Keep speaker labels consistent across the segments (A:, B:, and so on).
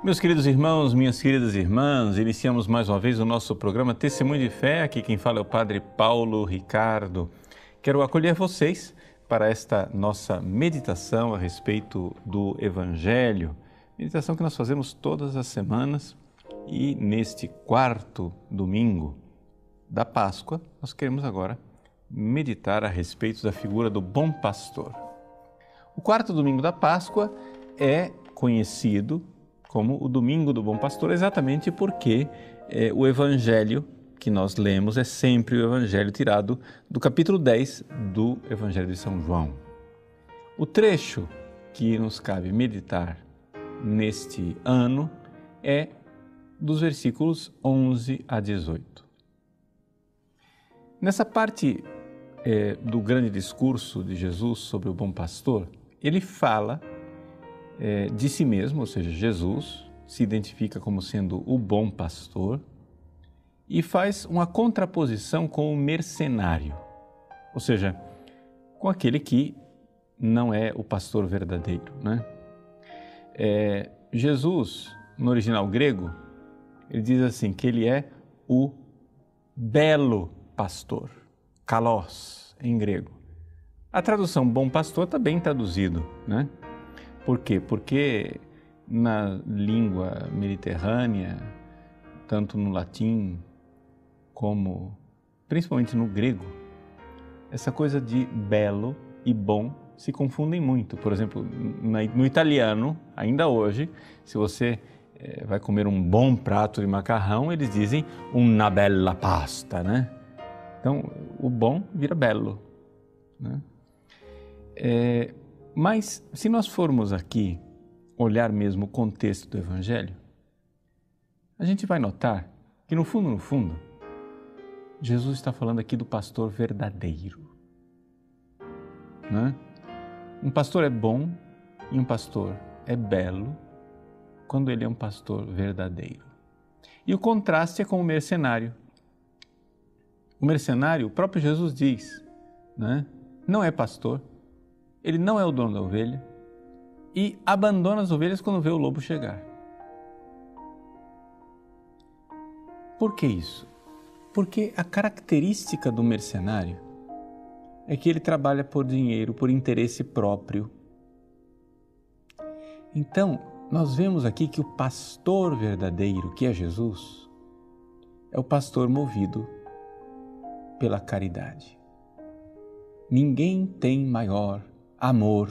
A: Meus queridos irmãos, minhas queridas irmãs, iniciamos mais uma vez o nosso programa Testemunho de Fé. Aqui quem fala é o Padre Paulo Ricardo. Quero acolher vocês para esta nossa meditação a respeito do Evangelho, meditação que nós fazemos todas as semanas, e neste quarto domingo da Páscoa, nós queremos agora meditar a respeito da figura do bom pastor. O quarto domingo da Páscoa é conhecido como o Domingo do Bom Pastor, exatamente porque o Evangelho que nós lemos é sempre o Evangelho tirado do capítulo 10 do Evangelho de São João. O trecho que nos cabe meditar neste ano é dos versículos 11 a 18. Nessa parte do grande discurso de Jesus sobre o bom pastor, ele fala de si mesmo, ou seja, Jesus se identifica como sendo o bom pastor e faz uma contraposição com o mercenário, ou seja, com aquele que não é o pastor verdadeiro, né? Jesus, no original grego, ele diz assim, que ele é o belo pastor, kalos em grego. A tradução bom pastor está bem traduzido, né? Por quê? Porque na língua mediterrânea, tanto no latim como principalmente no grego, essa coisa de belo e bom se confundem muito. Por exemplo, no italiano, ainda hoje, se você vai comer um bom prato de macarrão, eles dizem una bella pasta, né? Então, o bom vira belo, né? Mas, se nós formos aqui olhar mesmo o contexto do Evangelho, a gente vai notar que, no fundo, Jesus está falando aqui do pastor verdadeiro, né? Um pastor é bom e um pastor é belo quando ele é um pastor verdadeiro. E o contraste é com o mercenário. O mercenário, o próprio Jesus diz, né? Não é pastor. Ele não é o dono da ovelha e abandona as ovelhas quando vê o lobo chegar. Por que isso? Porque a característica do mercenário é que ele trabalha por dinheiro, por interesse próprio. Então, nós vemos aqui que o pastor verdadeiro, que é Jesus, é o pastor movido pela caridade. Ninguém tem maior amor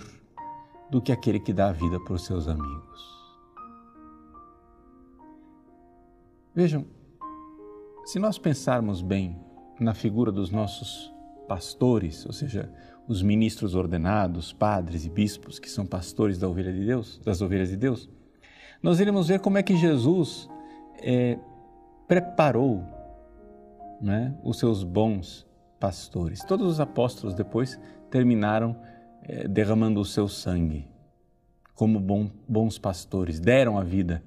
A: do que aquele que dá a vida por seus amigos. Vejam, se nós pensarmos bem na figura dos nossos pastores, ou seja, os ministros ordenados, padres e bispos, que são pastores das ovelhas de Deus, nós iremos ver como é que Jesus preparou, né, os seus bons pastores. Todos os apóstolos depois terminaram derramando o seu sangue como bons pastores, deram a vida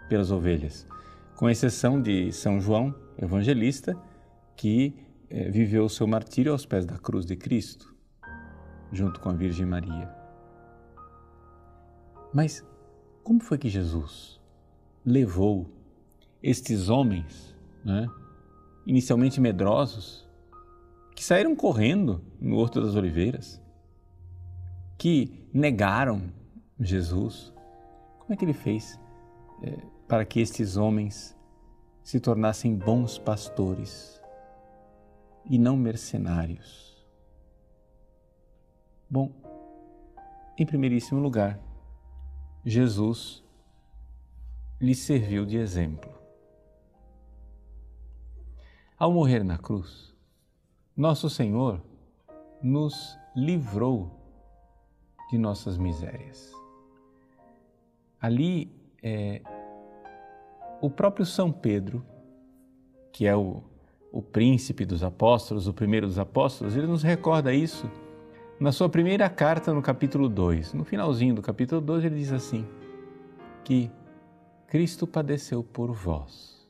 A: pelas ovelhas, com exceção de São João, evangelista, que viveu o seu martírio aos pés da cruz de Cristo, junto com a Virgem Maria. Mas como foi que Jesus levou estes homens, né, inicialmente medrosos, que saíram correndo no Horto das Oliveiras, que negaram Jesus? Como é que ele fez para que estes homens se tornassem bons pastores e não mercenários? Bom, em primeiríssimo lugar, Jesus lhes serviu de exemplo. Ao morrer na cruz, nosso Senhor nos livrou de nossas misérias. Ali, o próprio São Pedro, que é o príncipe dos apóstolos, o primeiro dos apóstolos, ele nos recorda isso na sua primeira carta, no capítulo 2. No finalzinho do capítulo 2, ele diz assim, que Cristo padeceu por vós,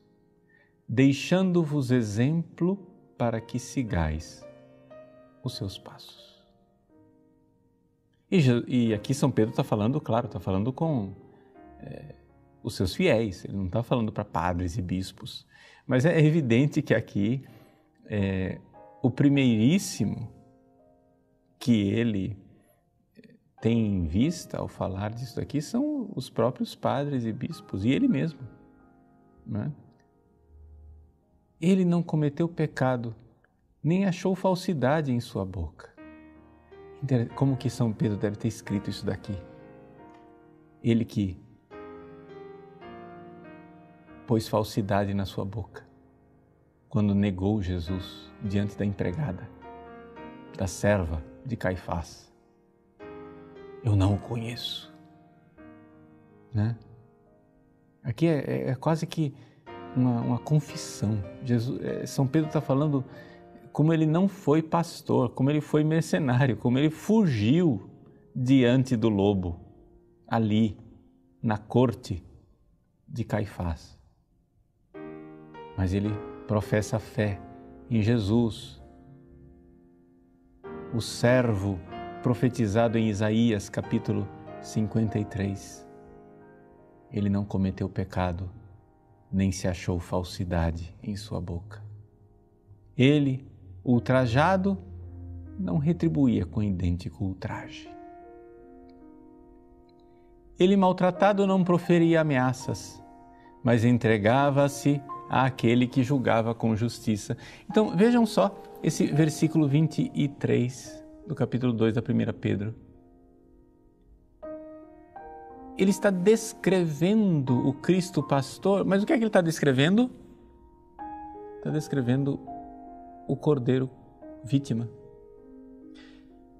A: deixando-vos exemplo para que sigais os seus passos. E aqui São Pedro está falando, claro, está falando com os seus fiéis, ele não está falando para padres e bispos. Mas é evidente que aqui o primeiríssimo que ele tem em vista ao falar disso aqui são os próprios padres e bispos, e ele mesmo. Né? Ele não cometeu pecado, nem achou falsidade em sua boca. Como que São Pedro deve ter escrito isso daqui? Ele que pôs falsidade na sua boca quando negou Jesus diante da empregada, da serva de Caifás. Eu não o conheço. Né? Aqui é quase que uma confissão. São Pedro está falando como ele não foi pastor, como ele foi mercenário, como ele fugiu diante do lobo, ali, na corte de Caifás. Mas ele professa fé em Jesus, o servo profetizado em Isaías, capítulo 53. Ele não cometeu pecado, nem se achou falsidade em sua boca. Ele, ultrajado, não retribuía com idêntico ultraje. Ele, maltratado, não proferia ameaças, mas entregava-se àquele que julgava com justiça. Então, vejam só esse versículo 23 do capítulo 2 da 1 Pedro. Ele está descrevendo o Cristo pastor, mas o que é que ele está descrevendo? Está descrevendo o cordeiro vítima.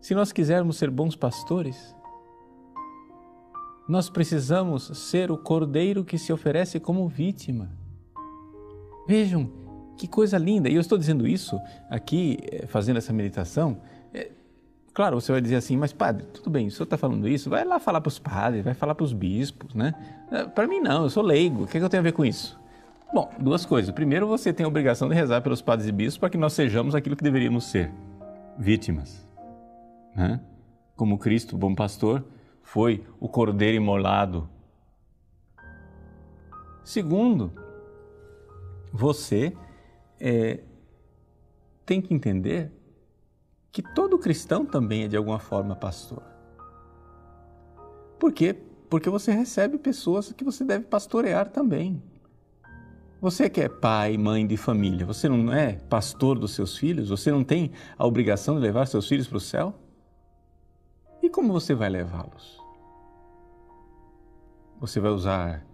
A: Se nós quisermos ser bons pastores, nós precisamos ser o cordeiro que se oferece como vítima. Vejam que coisa linda! E eu estou dizendo isso aqui, fazendo essa meditação. Claro, você vai dizer assim, mas padre, tudo bem, o senhor está falando isso, vai lá falar para os padres, vai falar para os bispos, né? Para mim não, eu sou leigo, o que eu tenho a ver com isso? Bom, duas coisas. Primeiro, você tem a obrigação de rezar pelos padres e bispos para que nós sejamos aquilo que deveríamos ser, vítimas. Né? Como Cristo, bom pastor, foi o cordeiro imolado. Segundo, você tem que entender que todo cristão também é de alguma forma pastor. Por quê? Porque você recebe pessoas que você deve pastorear também. Você que é pai, mãe de família, você não é pastor dos seus filhos? Você não tem a obrigação de levar seus filhos para o céu? E como você vai levá-los? Você vai usar,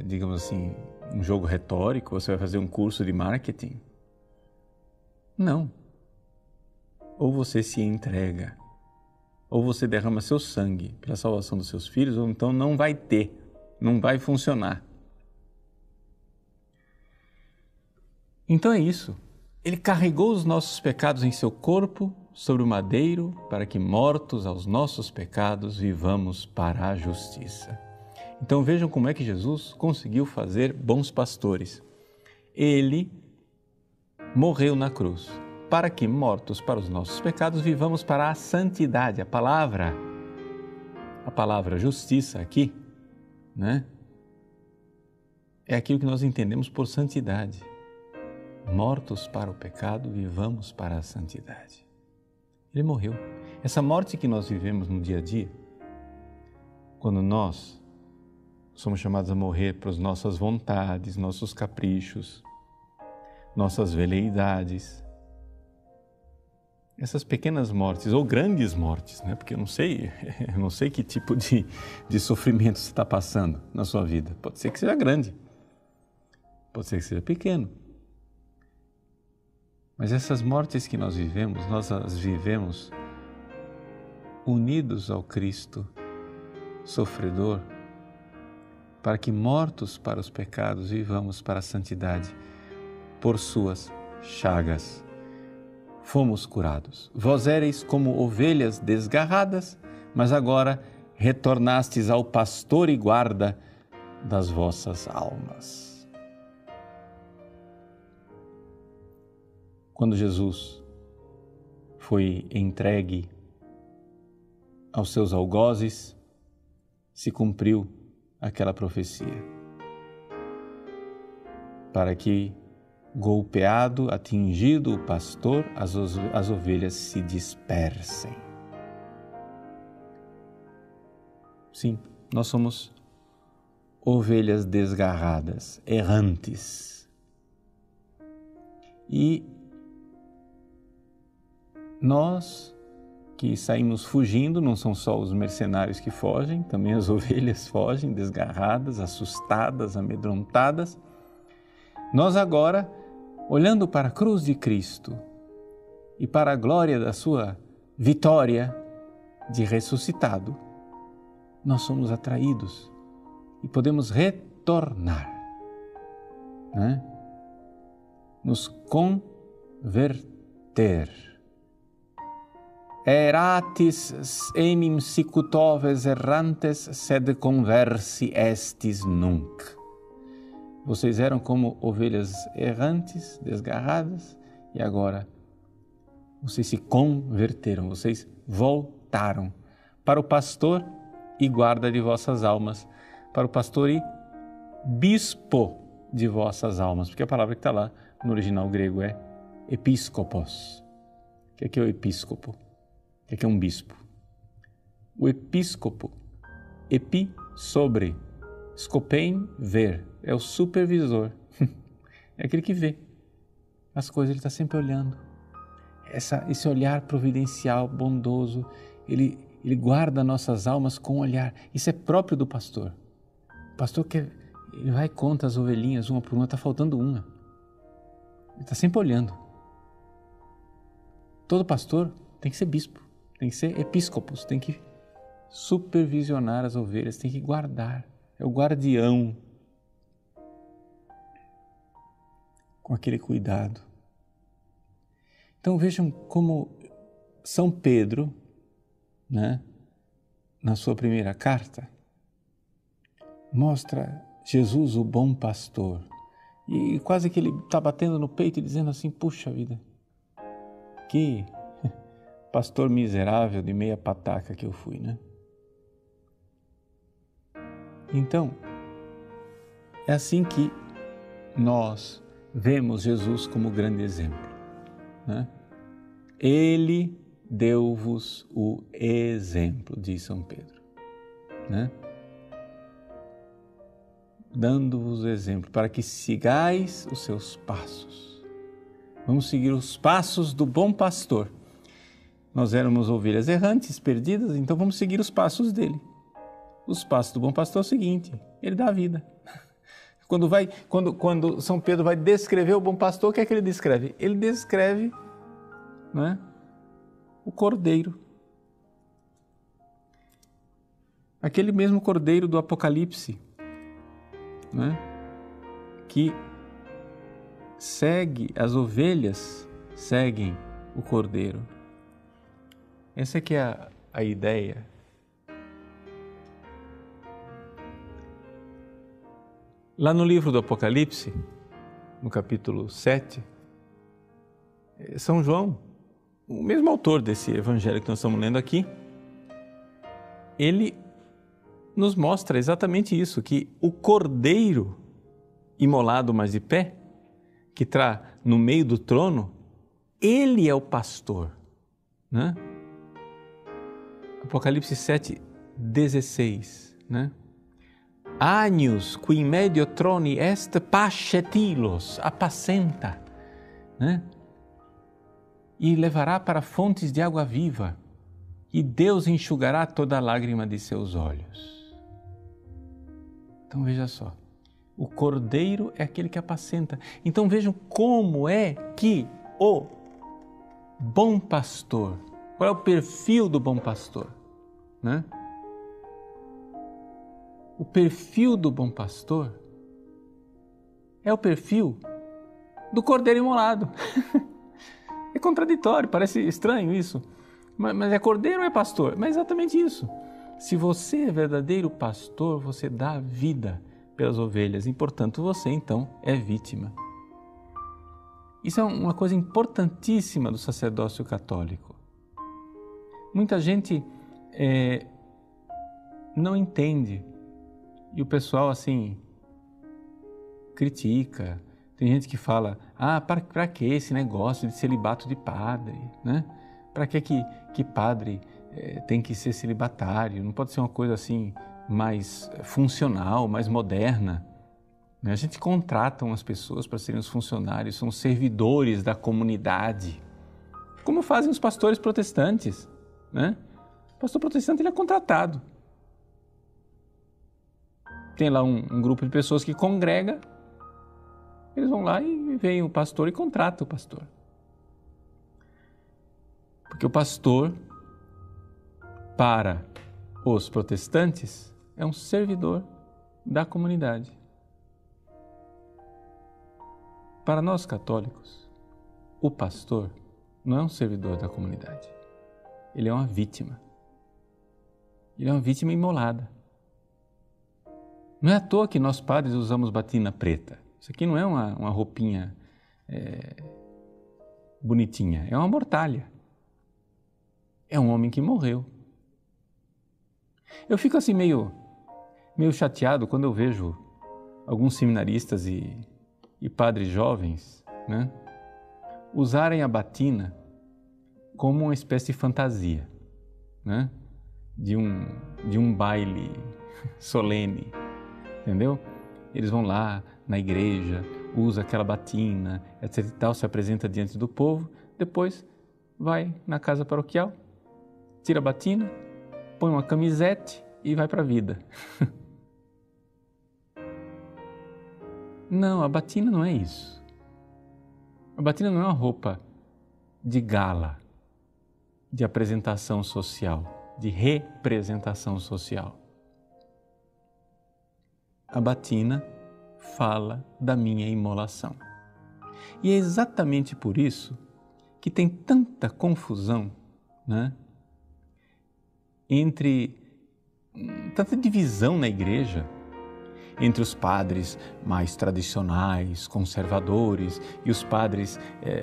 A: digamos assim, um jogo retórico? Você vai fazer um curso de marketing? Não. Ou você se entrega, ou você derrama seu sangue pela salvação dos seus filhos, ou então não vai vai funcionar. Então é isso. Ele carregou os nossos pecados em seu corpo sobre o madeiro, para que, mortos aos nossos pecados, vivamos para a justiça. Então vejam como é que Jesus conseguiu fazer bons pastores. Ele morreu na cruz, para que, mortos para os nossos pecados, vivamos para a santidade. A palavra justiça aqui, né? É aquilo que nós entendemos por santidade. Mortos para o pecado, vivamos para a santidade. Ele morreu. Essa morte que nós vivemos no dia a dia, quando nós somos chamados a morrer para as nossas vontades, nossos caprichos, nossas veleidades, essas pequenas mortes, ou grandes mortes, né? Porque eu não sei que tipo de sofrimento você está passando na sua vida. Pode ser que seja grande, pode ser que seja pequeno. Mas essas mortes que nós as vivemos unidos ao Cristo sofredor, para que, mortos para os pecados, vivamos para a santidade. Por suas chagas fomos curados. Vós éreis como ovelhas desgarradas, mas agora retornastes ao pastor e guarda das vossas almas. Quando Jesus foi entregue aos seus algozes, se cumpriu aquela profecia, para que, golpeado, atingido o pastor, as ovelhas se dispersem. Sim, nós somos ovelhas desgarradas, errantes. E nós que saímos fugindo, não são só os mercenários que fogem, também as ovelhas fogem, desgarradas, assustadas, amedrontadas. Nós agora, olhando para a cruz de Cristo e para a glória da sua vitória de ressuscitado, nós somos atraídos e podemos retornar, né? Nos converter. Eratis enim sicutoves errantes, sed conversi estis nunc. Vocês eram como ovelhas errantes, desgarradas, e agora vocês se converteram, vocês voltaram para o pastor e guarda de vossas almas, para o pastor e bispo de vossas almas, porque a palavra que está lá no original grego é episcopos. O que é o episcopo? O que é um bispo? O episcopo, epi, sobre, scopein, ver, é o supervisor, é aquele que vê as coisas, ele está sempre olhando. Esse olhar providencial, bondoso, ele guarda nossas almas com um olhar. Isso é próprio do pastor. O pastor ele vai e conta as ovelhinhas uma por uma, está faltando uma. Ele está sempre olhando. Todo pastor tem que ser bispo, tem que ser episcopos, tem que supervisionar as ovelhas, tem que guardar. É o guardião. Com aquele cuidado. Então vejam como São Pedro, né, na sua primeira carta, mostra Jesus, o bom pastor. E quase que ele está batendo no peito e dizendo assim, puxa vida, que pastor miserável de meia pataca que eu fui, né? Então, é assim que nós vemos Jesus como grande exemplo, né? Ele deu-vos o exemplo, diz São Pedro, né? Dando-vos o exemplo, para que sigais os seus passos. Vamos seguir os passos do bom pastor. Nós éramos ovelhas errantes, perdidas, então vamos seguir os passos dele. Os passos do bom pastor é o seguinte, ele dá a vida. Quando São Pedro vai descrever o bom pastor, o que é que ele descreve? Ele descreve, né, o cordeiro. Aquele mesmo cordeiro do Apocalipse, né, que segue, as ovelhas seguem o cordeiro. Essa aqui é a ideia. Lá no livro do Apocalipse, no capítulo 7, São João, o mesmo autor desse evangelho que nós estamos lendo aqui, ele nos mostra exatamente isso, que o cordeiro imolado, mas de pé, que está no meio do trono, ele é o pastor, né? Apocalipse 7, 16, né? Agnus qui in medio troni est pascetilos, apacenta, né? E levará para fontes de água viva, e Deus enxugará toda lágrima de seus olhos. Então veja só, o cordeiro é aquele que apacenta. Então vejam como é que o bom pastor, qual é o perfil do bom pastor, né? O perfil do bom pastor é o perfil do cordeiro imolado. É contraditório, parece estranho isso, mas é cordeiro ou é pastor? Mas é exatamente isso. Se você é verdadeiro pastor, você dá vida pelas ovelhas e, portanto, você então é vítima. Isso é uma coisa importantíssima do sacerdócio católico. Muita gente não entende E o pessoal, assim, critica. Tem gente que fala, para que esse negócio de celibato de padre, né? Para que padre tem que ser celibatário? Não pode ser uma coisa assim mais funcional, mais moderna. A gente contrata umas pessoas para serem os funcionários, são os servidores da comunidade, como fazem os pastores protestantes, né? O pastor protestante ele é contratado. Tem lá um grupo de pessoas que congrega, eles vão lá e veem o pastor e contratam o pastor. Porque o pastor, para os protestantes, é um servidor da comunidade. Para nós católicos, o pastor não é um servidor da comunidade. Ele é uma vítima. Ele é uma vítima imolada. Não é à toa que nós padres usamos batina preta. Isso aqui não é uma roupinha bonitinha, é uma mortalha. É um homem que morreu. Eu fico assim meio chateado quando eu vejo alguns seminaristas e padres jovens, né, usarem a batina como uma espécie de fantasia, né, de um baile solene, entendeu? Eles vão lá na igreja, usa aquela batina, etc e tal, se apresenta diante do povo, depois vai na casa paroquial, tira a batina, põe uma camisete e vai para a vida. Não, a batina não é isso. A batina não é uma roupa de gala, de apresentação social, de representação social. A batina fala da minha imolação. E é exatamente por isso que tem tanta confusão, né, tanta divisão na igreja, entre os padres mais tradicionais, conservadores, e os padres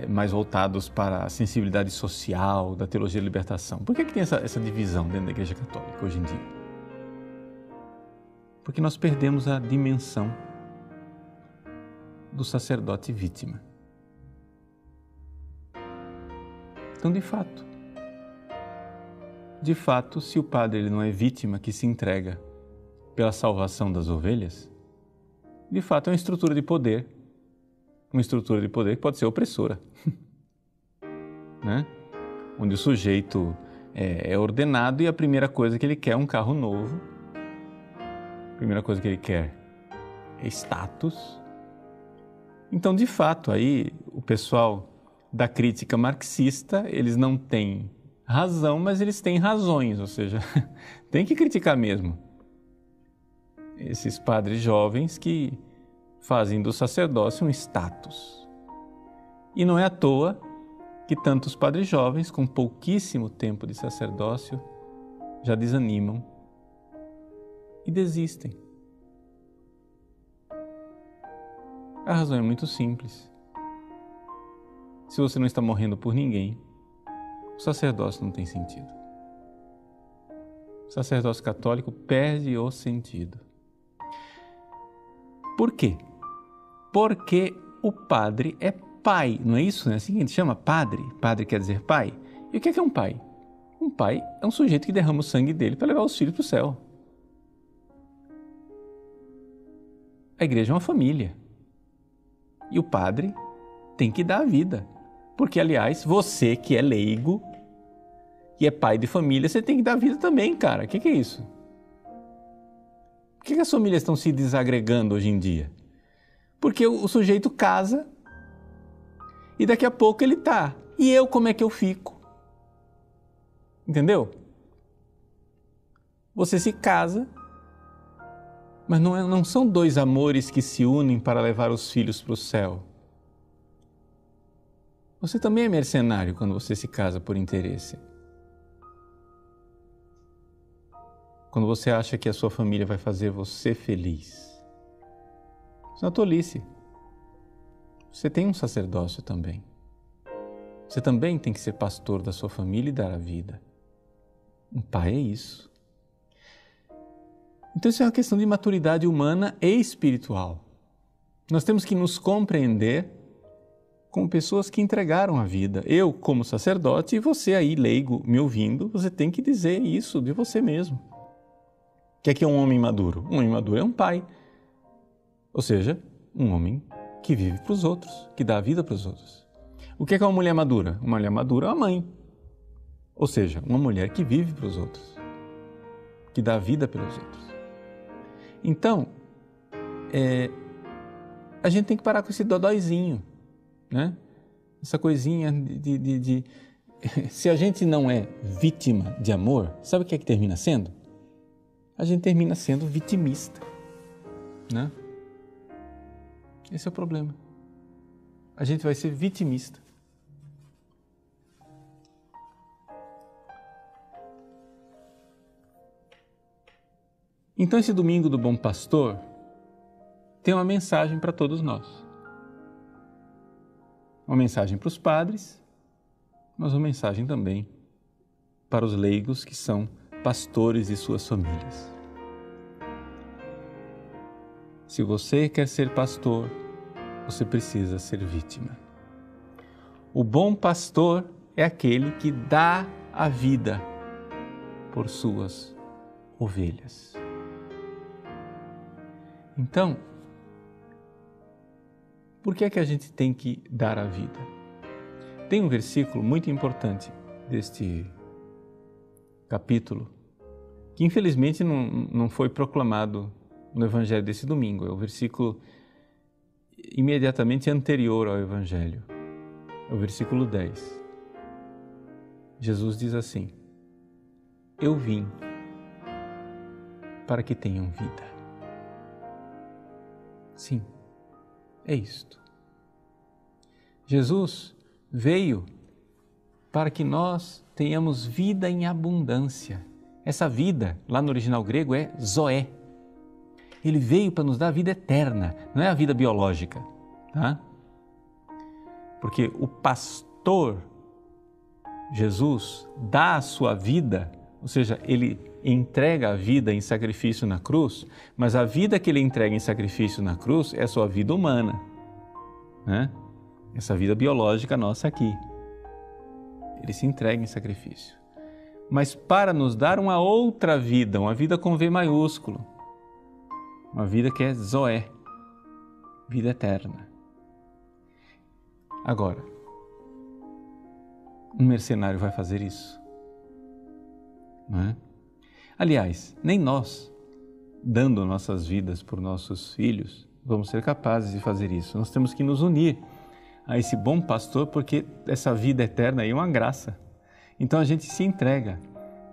A: mais voltados para a sensibilidade social, da teologia da libertação. Por que tem essa divisão dentro da Igreja Católica hoje em dia? Porque nós perdemos a dimensão do sacerdote vítima. Então, de fato, se o padre ele não é vítima que se entrega pela salvação das ovelhas, de fato é uma estrutura de poder que pode ser opressora, né? Onde o sujeito é ordenado e a primeira coisa que ele quer é um carro novo, a primeira coisa que ele quer é status. Então, de fato, aí o pessoal da crítica marxista, eles não têm razão, mas eles têm razões, ou seja, tem que criticar mesmo esses padres jovens que fazem do sacerdócio um status. E não é à toa que tantos padres jovens, com pouquíssimo tempo de sacerdócio, já desanimam e desistem. A razão é muito simples. Se você não está morrendo por ninguém, o sacerdócio não tem sentido. O sacerdócio católico perde o sentido. Por quê? Porque o padre é pai, não é isso? Não é assim que a gente chama padre? Padre quer dizer pai. E o que é um pai? Um pai é um sujeito que derrama o sangue dele para levar os filhos para o céu. A igreja é uma família. E o padre tem que dar a vida. Porque, aliás, você que é leigo e é pai de família, você tem que dar a vida também, cara. O que é isso? Por que as famílias estão se desagregando hoje em dia? Porque o sujeito casa e daqui a pouco ele tá. E eu, como é que eu fico? Entendeu? Você se casa, mas não são dois amores que se unem para levar os filhos para o céu. Você também é mercenário quando você se casa por interesse. Quando você acha que a sua família vai fazer você feliz. Isso é uma tolice. Você tem um sacerdócio também. Você também tem que ser pastor da sua família e dar a vida. Um pai é isso. Então isso é uma questão de maturidade humana e espiritual. Nós temos que nos compreender como pessoas que entregaram a vida. Eu, como sacerdote, e você aí, leigo, me ouvindo, você tem que dizer isso de você mesmo. O que é um homem maduro? Um homem maduro é um pai. Ou seja, um homem que vive para os outros, que dá a vida para os outros. O que é uma mulher madura? Uma mulher madura é uma mãe. Ou seja, uma mulher que vive para os outros, que dá a vida pelos outros. Então, a gente tem que parar com esse dodóizinho, né? Essa coisinha de... Se a gente não é vítima de amor, sabe o que é que termina sendo? A gente termina sendo vitimista, né? Esse é o problema. A gente vai ser vitimista. Então, esse domingo do Bom Pastor tem uma mensagem para todos nós. Uma mensagem para os padres, mas uma mensagem também para os leigos que são pastores e suas famílias. Se você quer ser pastor, você precisa ser vítima. O bom pastor é aquele que dá a vida por suas ovelhas. Então, por que é que a gente tem que dar a vida? Tem um versículo muito importante deste capítulo que infelizmente não foi proclamado no Evangelho desse domingo. É o versículo imediatamente anterior ao Evangelho. É o versículo 10. Jesus diz assim: eu vim para que tenham vida. Sim, é isto. Jesus veio para que nós tenhamos vida em abundância. Essa vida, lá no original grego, é zoé. Ele veio para nos dar a vida eterna, não é a vida biológica, tá? Porque o pastor, Jesus, dá a sua vida, ou seja, ele entrega a vida em sacrifício na cruz, mas a vida que ele entrega em sacrifício na cruz é a sua vida humana, né? Essa vida biológica nossa aqui. Ele se entrega em sacrifício. Mas para nos dar uma outra vida, uma vida com V maiúsculo, uma vida que é zoé, vida eterna. Agora, um mercenário vai fazer isso? Não é? Aliás, nem nós, dando nossas vidas por nossos filhos, vamos ser capazes de fazer isso. Nós temos que nos unir a esse bom pastor, porque essa vida eterna aí é uma graça. Então a gente se entrega,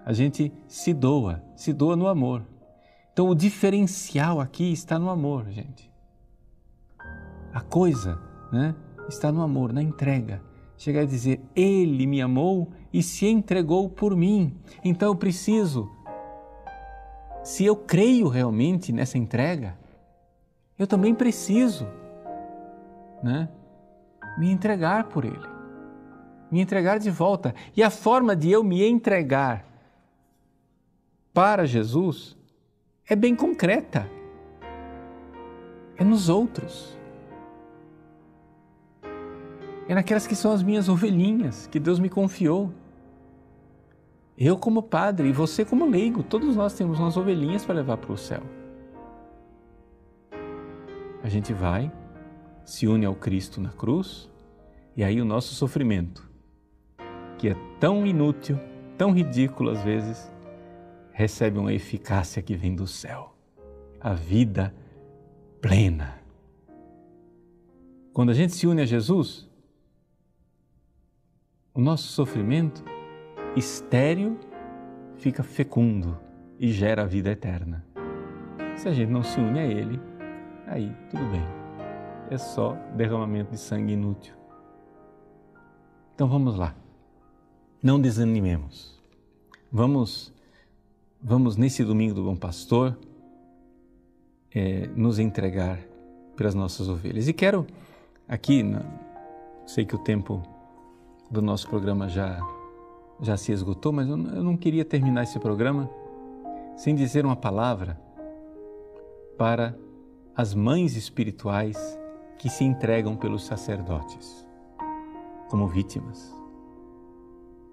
A: a gente se doa no amor. Então o diferencial aqui está no amor, gente. A coisa, né, está no amor, na entrega. Chegar a dizer, Ele me amou e se entregou por mim. Então eu preciso, se eu creio realmente nessa entrega, eu também preciso, né, me entregar por Ele, me entregar de volta. E a forma de eu me entregar para Jesus é bem concreta, é nos outros. É naquelas que são as minhas ovelhinhas, que Deus me confiou. Eu como padre e você como leigo, todos nós temos umas ovelhinhas para levar para o céu. A gente vai, se une ao Cristo na cruz, e aí o nosso sofrimento, que é tão inútil, tão ridículo às vezes, recebe uma eficácia que vem do céu. A vida plena. Quando a gente se une a Jesus, o nosso sofrimento estéril fica fecundo e gera a vida eterna. Se a gente não se une a Ele, aí tudo bem. É só derramamento de sangue inútil. Então vamos lá. Não desanimemos. Vamos nesse domingo do Bom Pastor nos entregar pelas nossas ovelhas. E quero aqui, sei que o tempo do nosso programa já se esgotou, mas eu não queria terminar esse programa sem dizer uma palavra para as mães espirituais que se entregam pelos sacerdotes como vítimas.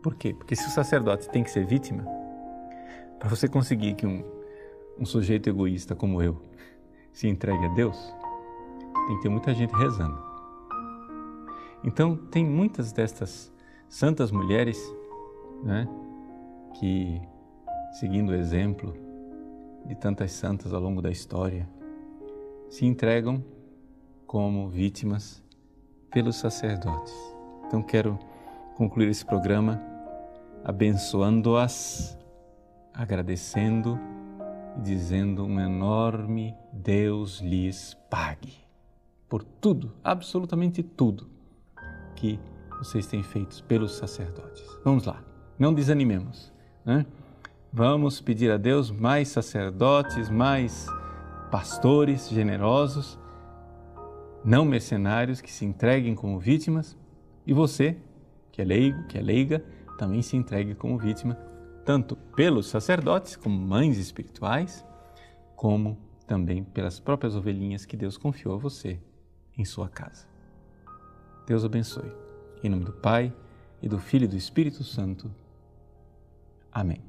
A: Por quê? Porque se o sacerdote tem que ser vítima, para você conseguir que um sujeito egoísta como eu se entregue a Deus, tem que ter muita gente rezando. Então, tem muitas destas santas mulheres, né, que, seguindo o exemplo de tantas santas ao longo da história, se entregam como vítimas pelos sacerdotes. Então, quero concluir esse programa abençoando-as, agradecendo e dizendo um enorme Deus lhes pague por tudo, absolutamente tudo que vocês têm feito pelos sacerdotes. Vamos lá, não desanimemos, né? Vamos pedir a Deus mais sacerdotes, mais pastores generosos, não mercenários, que se entreguem como vítimas, e você, que é leigo, que é leiga, também se entregue como vítima, tanto pelos sacerdotes, como mães espirituais, como também pelas próprias ovelhinhas que Deus confiou a você em sua casa. Deus abençoe. Em nome do Pai, e do Filho e do Espírito Santo. Amém.